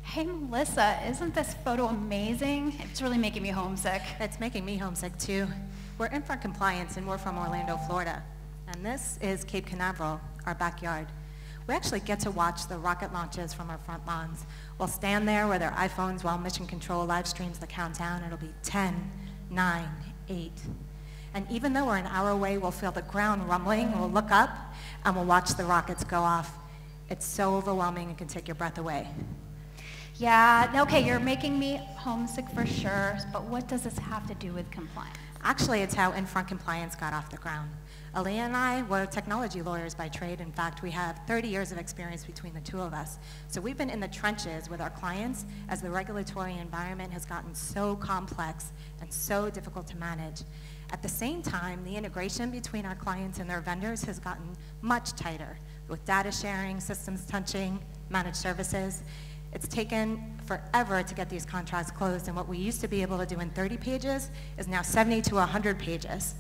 Hey, Melissa, isn't this photo amazing? It's really making me homesick. It's making me homesick, too. We're Infront Compliance, and we're from Orlando, Florida. And this is Cape Canaveral, our backyard. We actually get to watch the rocket launches from our front lawns. We'll stand there with our iPhones while Mission Control live streams the countdown. It'll be 10, 9, 8. And even though we're an hour away, we'll feel the ground rumbling. We'll look up, and we'll watch the rockets go off. It's so overwhelming, it can take your breath away. Yeah, okay, you're making me homesick for sure, but what does this have to do with compliance? Actually, it's how Infront Compliance got off the ground. Aaliyah and I were technology lawyers by trade. In fact, we have 30 years of experience between the two of us. So we've been in the trenches with our clients as the regulatory environment has gotten so complex and so difficult to manage. At the same time, the integration between our clients and their vendors has gotten much tighter with data sharing, systems touching, managed services. It's taken forever to get these contracts closed, and what we used to be able to do in 30 pages is now 70 to 100 pages.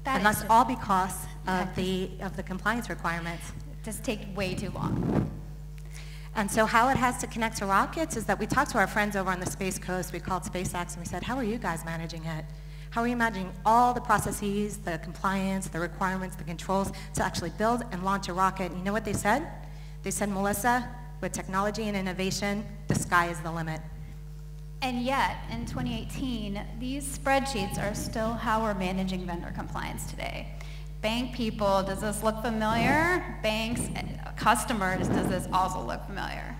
And that's all because of the compliance requirements. It just takes way too long. And so how it has to connect to rockets is that we talked to our friends over on the Space Coast. We called SpaceX and we said, how are you guys managing it? How are you managing all the processes, the compliance, the requirements, the controls to actually build and launch a rocket? And you know what they said? They said, Melissa, with technology and innovation, the sky is the limit. And yet, in 2018, these spreadsheets are still how we're managing vendor compliance today. Bank people, does this look familiar? Banks, customers, does this also look familiar?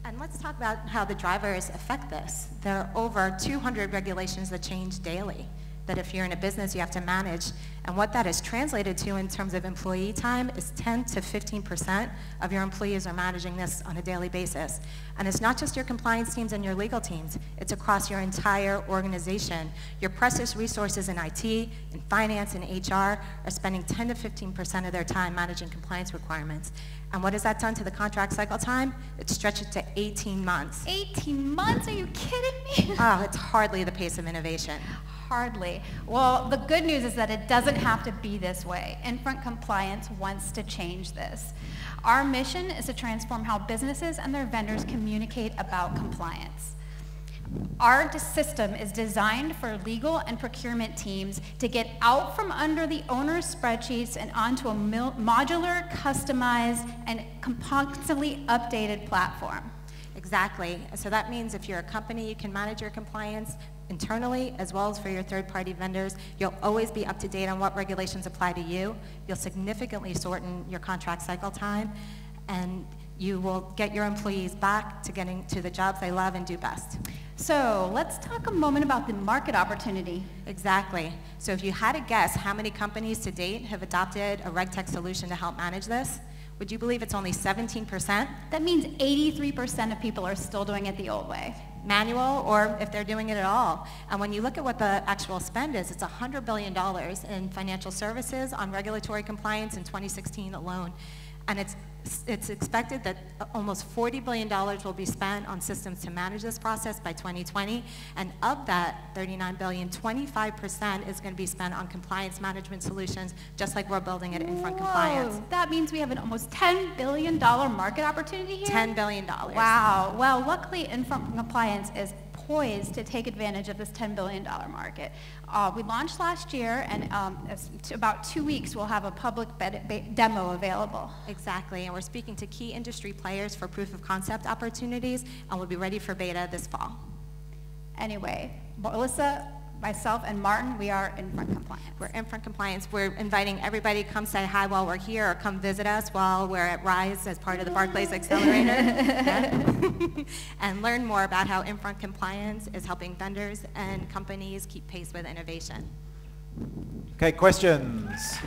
And let's talk about how the drivers affect this. There are over 200 regulations that change daily, that if you're in a business you have to manage. And what that is translated to in terms of employee time is 10 to 15% of your employees are managing this on a daily basis. And it's not just your compliance teams and your legal teams, it's across your entire organization. Your precious resources in IT, in finance, and HR are spending 10 to 15% of their time managing compliance requirements. And what has that done to the contract cycle time? It stretched it to 18 months. 18 months? Are you kidding me? Oh, it's hardly the pace of innovation. Hardly. Well, the good news is that it doesn't have to be this way. Infront Compliance wants to change this. Our mission is to transform how businesses and their vendors communicate about compliance. Our system is designed for legal and procurement teams to get out from under the owner's spreadsheets and onto a modular, customized, and constantly updated platform. Exactly. So that means if you're a company, you can manage your compliance internally as well as for your third-party vendors. You'll always be up to date on what regulations apply to you. You'll significantly shorten your contract cycle time, and you will get your employees back to getting to the jobs they love and do best. So let's talk a moment about the market opportunity. Exactly. So if you had to guess how many companies to date have adopted a RegTech solution to help manage this, would you believe it's only 17%? That means 83% of people are still doing it the old way. Manual, or if they're doing it at all. And when you look at what the actual spend is, it's $100 billion in financial services on regulatory compliance in 2016 alone. And it's expected that almost $40 billion will be spent on systems to manage this process by 2020. And of that $39 billion, 25% is going to be spent on compliance management solutions, just like we're building it in Infront Compliance. That means we have an almost $10 billion market opportunity here? $10 billion. Wow. Well, luckily, Infront Compliance is poised to take advantage of this $10 billion market. We launched last year, and about 2 weeks we'll have a public demo available. Exactly, and we're speaking to key industry players for proof of concept opportunities, and we'll be ready for beta this fall. Anyway, Melissa, myself, and Martin, we are Infront Compliance. We're Infront Compliance. We're inviting everybody to come say hi while we're here, or come visit us while we're at RISE as part of the Barclays Accelerator. And learn more about how Infront Compliance is helping vendors and companies keep pace with innovation. Okay, questions?